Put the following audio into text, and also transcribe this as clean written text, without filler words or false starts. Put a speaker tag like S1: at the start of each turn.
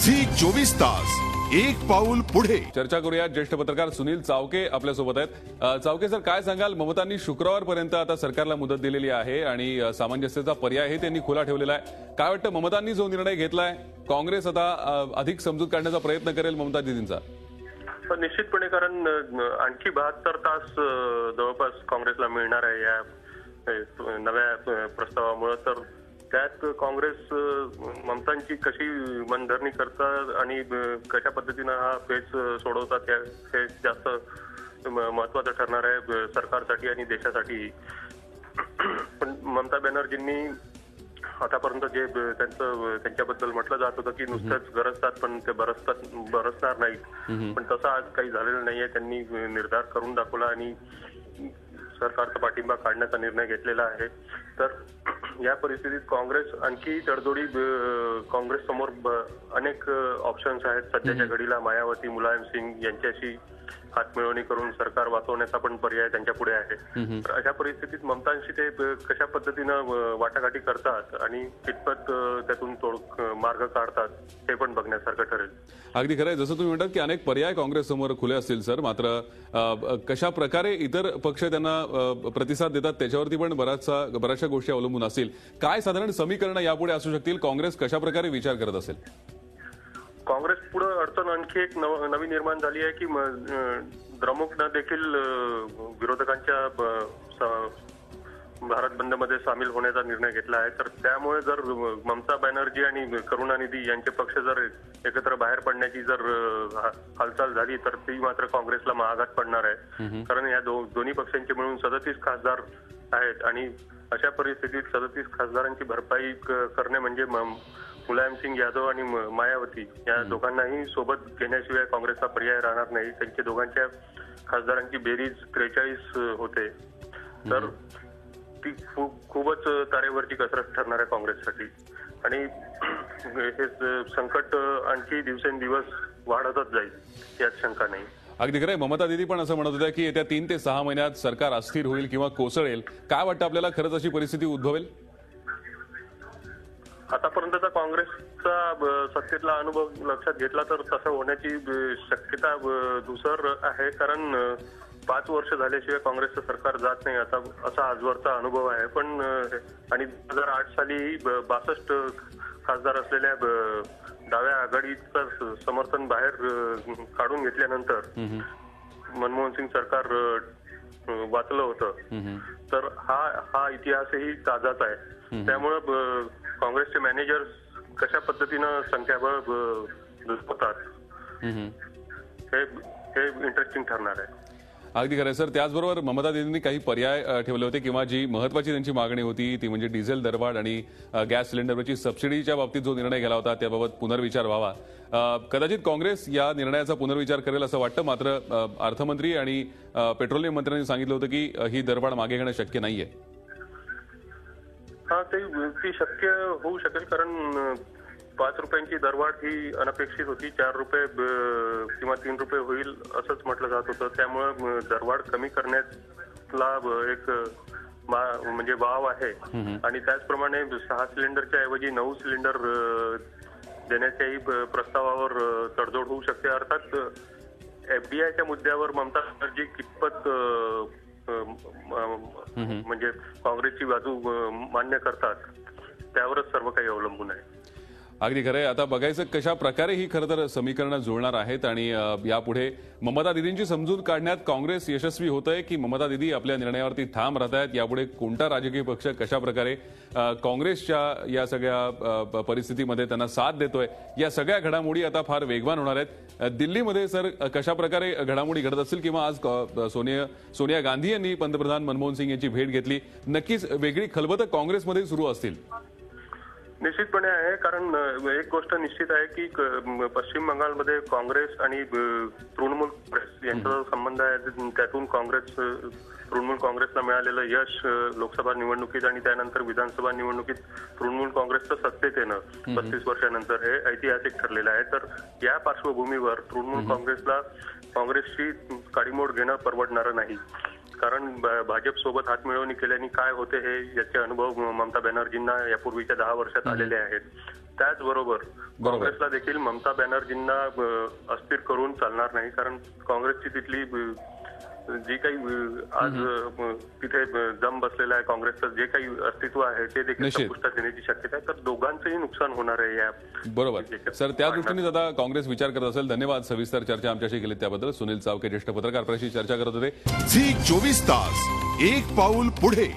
S1: Zee 24 तास एक पाऊल पुढे।
S2: चर्चा करूया। ज्येष्ठ पत्रकार सुनील चावके आपल्या सोबत आहेत। चावके सर, काय सांगाल? ममतांनी शुक्रवारपर्यंत आता सरकारला मुदत दिलेली आहे आणि सामंजस्याचा पर्यायही त्यांनी खुला ठेवलेला आहे। काय वाटतं, ममतांनी जो निर्णय घेतलाय, काँग्रेस आता अधिक समजूत काढण्याचा प्रयत्न करेल ममता दीदींचा?
S3: निश्चितपणे, कारण आणखी 72 तास जवळपास काँग्रेसला मिळणार आहे या नव्या प्रस्तावामुळे। तर त्यात काँग्रेस ममतांची कशी मनधरणी करतात आणि कशा पद्धतीनं हा पेच सोडवतात हे जास्त महत्वाचं ठरणार आहे सरकारसाठी आणि देशासाठी। पण ममता बॅनर्जींनी आतापर्यंत जे त्यांच्याबद्दल म्हटलं जात होतं की नुसतंच गरजतात पण ते बरसणार नाहीत, पण तसं आज काही झालेलं नाहीये। त्यांनी निर्धार करून दाखवला आणि सरकारचा पाठिंबा काढण्याचा निर्णय घेतलेला आहे। तर या परिस्थितीत काँग्रेस आणखी तडजोडी, काँग्रेस समोर अनेक ऑप्शन्स आहेत सध्याच्या घडीला। मायावती, मुलायम सिंग यांच्याशी हातमिळवणी करून सरकार वाचवण्याचा पण पर्याय त्यांच्या पुढे आहे। तर अशा परिस्थितीत ममतांशी ते कशा पद्धतीनं वाटाघाटी करतात आणि कितपत त्यातून मार्ग काढतात हे पण बघण्यासारखं ठरेल।
S2: अगदी खरं आहे, जसं तुम्ही म्हणतात की अनेक पर्याय काँग्रेस समोर खुले असतील सर, मात्र कशा प्रकारे इतर पक्ष त्यांना प्रतिसाद देतात त्याच्यावरती पण बऱ्याचशा गोष्टी अवलंबून असतील। काय साधारण समीकरणं यापुढे असू शकतील? काँग्रेस कशा प्रकारे विचार करत असेल?
S3: काँग्रेस पुढे अडचण आणखी एक नवी निर्माण झाली आहे की द्रमुकनं देखील विरोधकांच्या भारत बंदमध्ये सामील होण्याचा निर्णय घेतला आहे। तर त्यामुळे जर ममता बॅनर्जी आणि करुणानिधी यांचे पक्ष जर एकत्र बाहेर पडण्याची जर हालचाल झाली तर ती मात्र काँग्रेसला महागात पडणार आहे। कारण या दोन्ही पक्षांचे मिळून 37 खासदार आहेत आणि अशा परिस्थितीत 37 खासदारांची भरपाई करणे म्हणजे मुलायम सिंग यादव आणि मायावती या दोघांनाही सोबत घेण्याशिवाय काँग्रेसचा पर्याय राहणार नाही। त्यांच्या दोघांच्या खासदारांची बेरीज 43 होते। तर ती खूपच तारेवरची कसरत ठरणार आहे काँग्रेससाठी आणि हे संकट आणखी दिवसेंदिवस वाढतच जाईल यात शंका नाही।
S2: अगदी खरं आहे। ममता दीदी पण असं म्हणत होत्या की येत्या 3 ते 6 महिन्यात सरकार अस्थिर होईल किंवा कोसळेल। काय वाटतं आपल्याला, खरंच अशी परिस्थिती उद्भवेल?
S3: आतापर्यंतचा काँग्रेसचा सत्तेतला अनुभव लक्षात घेतला तर तसं होण्याची शक्यता धुसर आहे। कारण 5 वर्ष झाल्याशिवाय काँग्रेसचं सरकार जात नाही असा आजवरचा अनुभव आहे। पण आणि 2008 साली 62 खासदार असलेल्या डाव्या आघाडीचं समर्थन बाहेर काढून घेतल्यानंतर मनमोहन सिंग सरकार वाचलं होतं। तर हा इतिहासही ताजाच आहे। त्यामुळे काँग्रेसचे मॅनेजर्स कशा पद्धतीनं संख्याबळ होतात हे इंटरेस्टिंग ठरणार आहे।
S2: अगदी खरं सर। त्याचबरोबर ममता दीदींनी काही पर्याय ठेवले होते किंवा जी महत्वाची त्यांची मागणी होती ती म्हणजे डिझेल दरवाढ आणि गॅस सिलेंडरवरची सबसिडीच्या बाबतीत जो निर्णय गेला होता त्याबाबत पुनर्विचार व्हावा। कदाचित काँग्रेस या निर्णयाचा पुनर्विचार करेल असं वाटतं, मात्र अर्थमंत्री आणि पेट्रोलियम मंत्र्यांनी सांगितलं होतं की ही दरवाढ मागे घेणं शक्य नाहीये।
S3: हा, ती शक्य होऊ शकेल कारण 5 रुपयांची दरवाढ ही अनपेक्षित होती। 4 रुपये किंवा 3 रुपये होईल असंच म्हटलं जात होतं। त्यामुळे दरवाढ कमी करण्यातला एक म्हणजे वाव आहे आणि त्याचप्रमाणे 6 सिलेंडरच्या ऐवजी 9 सिलेंडर देण्याच्याही प्रस्तावावर तडजोड होऊ शकते। अर्थात एफडीआयच्या मुद्द्यावर ममता बॅनर्जी कितपत म्हणजे काँग्रेसची बाजू मान्य करतात त्यावरच सर्व काही अवलंबून आहे।
S2: अगदी खरं आहे। आता बघायचं कशा प्रकारे ही खरं तर समीकरणं जुळणार आहेत आणि यापुढे ममता दीदींची समजूत काढण्यात काँग्रेस यशस्वी होत आहे की ममता दीदी आपल्या निर्णयावरती ठाम राहत आहेत। यापुढे कोणता राजकीय पक्ष कशा प्रकारे काँग्रेसच्या या सगळ्या परिस्थितीमध्ये त्यांना साथ देतोय, या सगळ्या घडामोडी आता फार वेगवान होणार आहेत। दिल्लीमध्ये सर कशा प्रकारे घडामोडी घडत असतील किंवा आज सोनिया गांधी यांनी पंतप्रधान मनमोहन सिंग यांची भेट घेतली, नक्कीच वेगळी खलबतं काँग्रेसमध्ये सुरू असतील?
S3: निश्चितपणे आहे, कारण एक गोष्ट निश्चित आहे की पश्चिम बंगालमध्ये काँग्रेस आणि तृणमूल काँग्रेस यांचा जो संबंध आहे त्यातून तृणमूल काँग्रेसला मिळालेलं यश लोकसभा निवडणुकीत आणि त्यानंतर विधानसभा निवडणुकीत तृणमूल काँग्रेसचं सत्तेत येणं 35 वर्षानंतर हे ऐतिहासिक ठरलेलं आहे। तर या पार्श्वभूमीवर तृणमूल काँग्रेसला काँग्रेसची काडीमोड घेणं परवडणारं नाही। कारण भाजप सोबत हातमिळवणी केल्याने काय होते हे याचे अनुभव ममता बॅनर्जींना यापूर्वीच्या 10 वर्षात आलेले आहेत। त्याचबरोबर काँग्रेसला देखील ममता बॅनर्जींना अस्थिर करून चालणार नाही, कारण काँग्रेसची तिथली जी काही आज तिथे जम बसलेला आहे, काँग्रेसचं जे काही अस्तित्व आहे ते देखील संपुष्टात येण्याची शक्यता आहे. तर दोघांचंही नुकसान होणार आहे या.
S2: बरोबर सर, त्या दृष्टीने आता काँग्रेस विचार करत असेल. धन्यवाद. सविस्तर चर्चा आमच्याशी केली त्याबद्दल. सुनील चावके ज्येष्ठ पत्रकार आपल्याशी चर्चा करत होते.
S1: झी 24 तास एक पाऊल पुढे.